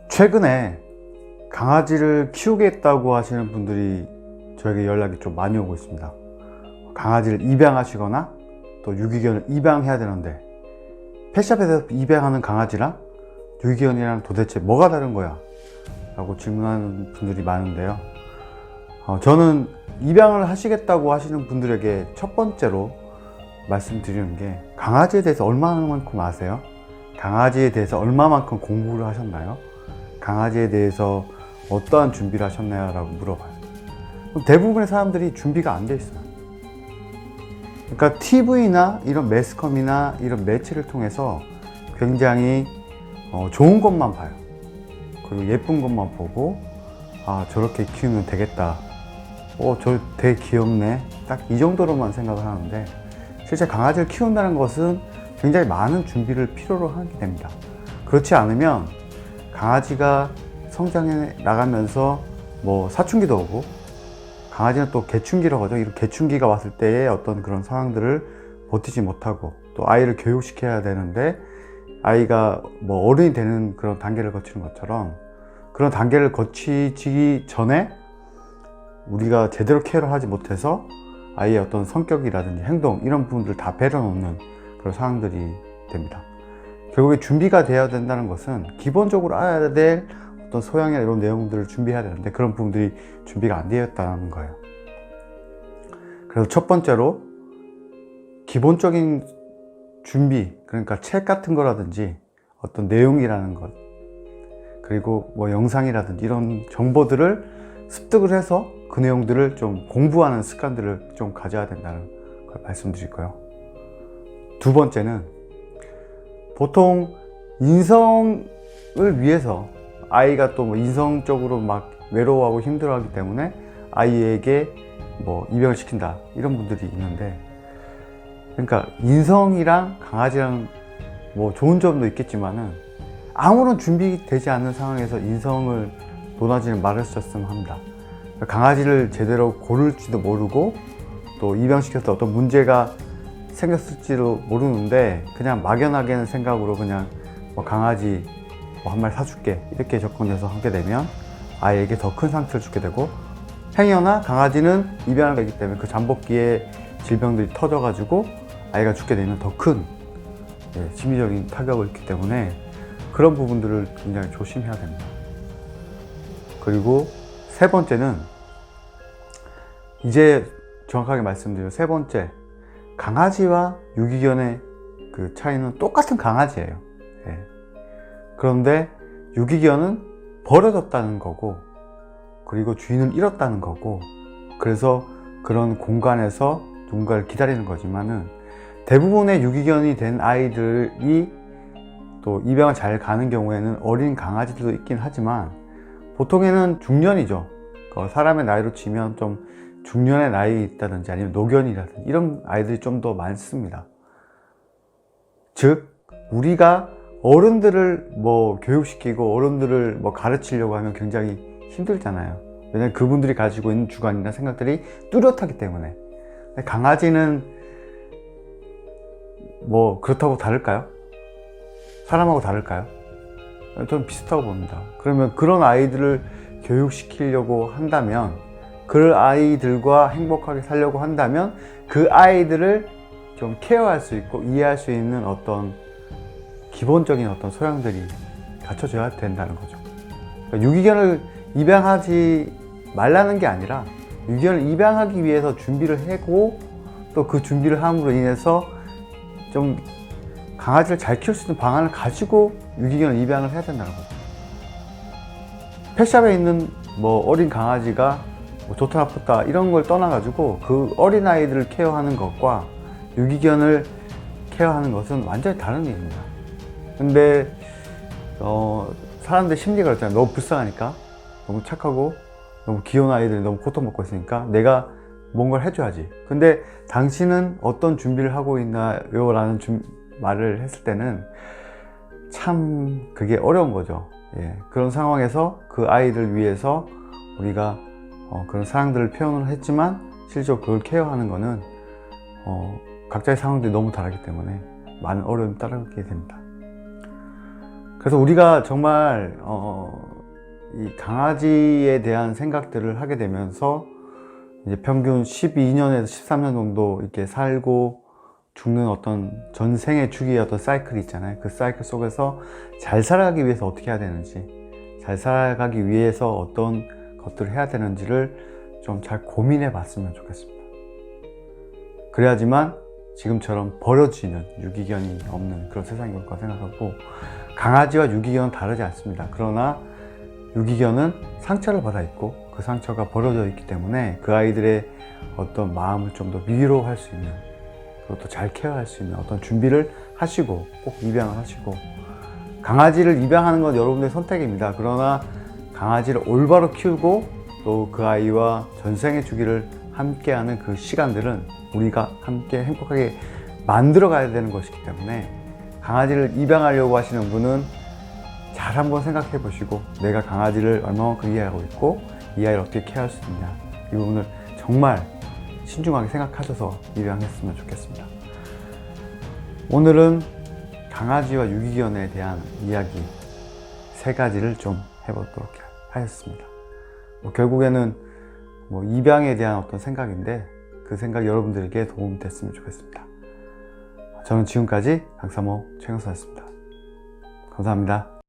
최근에 강아지를 키우겠다고 하시는 분들이 저에게 연락이 좀 많이 오고 있습니다. 강아지를 입양하시거나 또 유기견을 입양해야 되는데 펫샵에서 입양하는 강아지랑 유기견이랑 도대체 뭐가 다른 거야? 라고 질문하는 분들이 많은데요. 저는 입양을 하시겠다고 하시는 분들에게 첫 번째로 말씀드리는 게, 강아지에 대해서 얼마만큼 아세요? 강아지에 대해서 얼마만큼 공부를 하셨나요? 강아지에 대해서 어떠한 준비를 하셨나요? 라고 물어봐요. 그럼 대부분의 사람들이 준비가 안 돼 있어요. 그러니까 TV나 이런 매스컴이나 이런 매체를 통해서 굉장히 좋은 것만 봐요. 그리고 예쁜 것만 보고, 아, 저렇게 키우면 되겠다. 저 되게 귀엽네. 딱 이 정도로만 생각을 하는데, 실제 강아지를 키운다는 것은 굉장히 많은 준비를 필요로 하게 됩니다. 그렇지 않으면 강아지가 성장해 나가면서 사춘기도 오고, 강아지는 또 개춘기라고 하죠. 이런 개춘기가 왔을 때의 어떤 그런 상황들을 버티지 못하고, 또 아이를 교육시켜야 되는데 아이가 어른이 되는 그런 단계를 거치는 것처럼, 그런 단계를 거치기 전에 우리가 제대로 케어를 하지 못해서 아이의 어떤 성격이라든지 행동, 이런 부분들을 다 배려놓는 그런 상황들이 됩니다. 결국에 준비가 되어야 된다는 것은 기본적으로 알아야 될 어떤 소양이나 이런 내용들을 준비해야 되는데, 그런 부분들이 준비가 안 되었다는 거예요. 그래서 첫 번째로 기본적인 준비, 그러니까 책 같은 거라든지 어떤 내용이라는 것, 그리고 영상이라든지 이런 정보들을 습득을 해서 그 내용들을 좀 공부하는 습관들을 좀 가져야 된다는 걸 말씀드릴 거예요. 두 번째는, 보통 인성을 위해서 아이가 또 인성적으로 막 외로워하고 힘들어하기 때문에 아이에게 입양을 시킨다, 이런 분들이 있는데, 그러니까 인성이랑 강아지랑 좋은 점도 있겠지만은 아무런 준비되지 않는 상황에서 인성을 논하지는 말았었으면 합니다. 강아지를 제대로 고를지도 모르고, 또 입양시켰을 때 어떤 문제가 생겼을지도 모르는데 그냥 막연하게 생각으로 그냥 강아지 한 마리 사줄게, 이렇게 접근해서 하게 되면 아이에게 더 큰 상처를 주게 되고, 행여나 강아지는 입양을 가기 때문에 그 잠복기에 질병들이 터져가지고 아이가 죽게 되면 더 큰 심리적인 타격을 입기 때문에 그런 부분들을 굉장히 조심해야 됩니다. 그리고 세 번째는, 이제 정확하게 말씀드려요. 세 번째, 강아지와 유기견의 그 차이는 똑같은 강아지예요. 그런데 유기견은 버려졌다는 거고, 그리고 주인을 잃었다는 거고, 그래서 그런 공간에서 누군가를 기다리는 거지만은, 대부분의 유기견이 된 아이들이 또 입양을 잘 가는 경우에는 어린 강아지들도 있긴 하지만 보통에는 중년이죠. 사람의 나이로 치면 좀 중년의 나이에 있다든지 아니면 노견이라든지 이런 아이들이 좀 더 많습니다. 즉, 우리가 어른들을 교육시키고 어른들을 가르치려고 하면 굉장히 힘들잖아요. 왜냐면 그분들이 가지고 있는 주관이나 생각들이 뚜렷하기 때문에. 강아지는 그렇다고 다를까요? 사람하고 다를까요? 저는 비슷하고 봅니다. 그러면 그런 아이들을 교육시키려고 한다면, 그 아이들과 행복하게 살려고 한다면 그 아이들을 좀 케어할 수 있고 이해할 수 있는 어떤 기본적인 어떤 소양들이 갖춰져야 된다는 거죠. 그러니까 유기견을 입양하지 말라는 게 아니라, 유기견을 입양하기 위해서 준비를 하고, 또 그 준비를 함으로 인해서 좀 강아지를 잘 키울 수 있는 방안을 가지고 유기견을 입양을 해야 된다는 거죠. 펫샵에 있는 어린 강아지가 좋다 나쁘다 이런 걸 떠나가지고 그 어린 아이들을 케어하는 것과 유기견을 케어하는 것은 완전히 다른 일입니다. 근데 사람들 심리가 그렇잖아요. 너무 불쌍하니까, 너무 착하고 너무 귀여운 아이들이 너무 고통받고 있으니까 내가 뭔가를 해줘야지. 근데 당신은 어떤 준비를 하고 있나요? 라는 말을 했을 때는 참 그게 어려운 거죠. 그런 상황에서 그 아이들 위해서 우리가 그런 사랑들을 표현을 했지만 실제로 그걸 케어하는 거는 각자의 상황들이 너무 다르기 때문에 많은 어려움이 따르게 됩니다. 그래서 우리가 정말 이 강아지에 대한 생각들을 하게 되면서 이제 평균 12년에서 13년 정도 이렇게 살고 죽는 어떤 전생의 주기의 어떤 사이클이 있잖아요. 그 사이클 속에서 잘 살아가기 위해서 어떻게 해야 되는지, 잘 살아가기 위해서 어떤 것들을 해야 되는지를 좀 잘 고민해 봤으면 좋겠습니다. 그래야지만 지금처럼 버려지는 유기견이 없는 그런 세상이 올 거라 생각하고, 강아지와 유기견은 다르지 않습니다. 그러나 유기견은 상처를 받아 있고 그 상처가 버려져 있기 때문에 그 아이들의 어떤 마음을 좀 더 위로할 수 있는, 그것도 잘 케어할 수 있는 어떤 준비를 하시고 꼭 입양을 하시고, 강아지를 입양하는 건 여러분들의 선택입니다. 그러나 강아지를 올바로 키우고 또 그 아이와 전생의 주기를 함께하는 그 시간들은 우리가 함께 행복하게 만들어 가야 되는 것이기 때문에, 강아지를 입양하려고 하시는 분은 잘 한번 생각해 보시고, 내가 강아지를 얼마만큼 이해하고 있고 이 아이를 어떻게 케어할 수 있냐, 이 부분을 정말 신중하게 생각하셔서 입양했으면 좋겠습니다. 오늘은 강아지와 유기견에 대한 이야기 3가지를 좀 해보도록 하였습니다. 결국에는 입양에 대한 어떤 생각인데, 그 생각이 여러분들에게 도움이 됐으면 좋겠습니다. 저는 지금까지 강사모 최경서였습니다. 감사합니다.